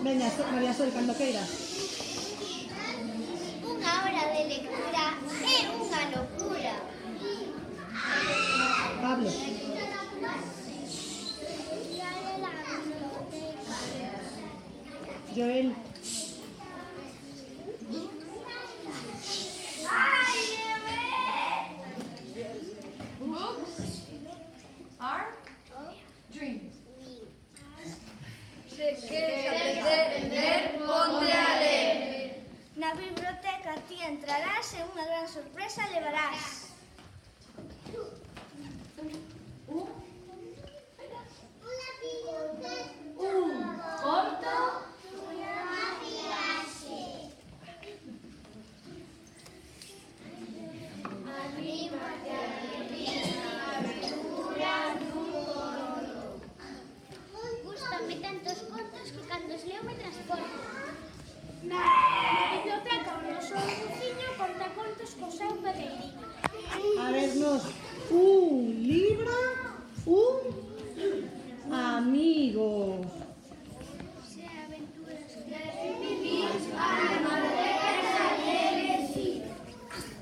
Veña, María Sol, cando queiras. Unha hora de lectura é unha locura. Pablo. Joel. Books are dreams. Se queres aprender, ponte a ler. Na biblioteca ti entrarás e unha gran sorpresa levarás.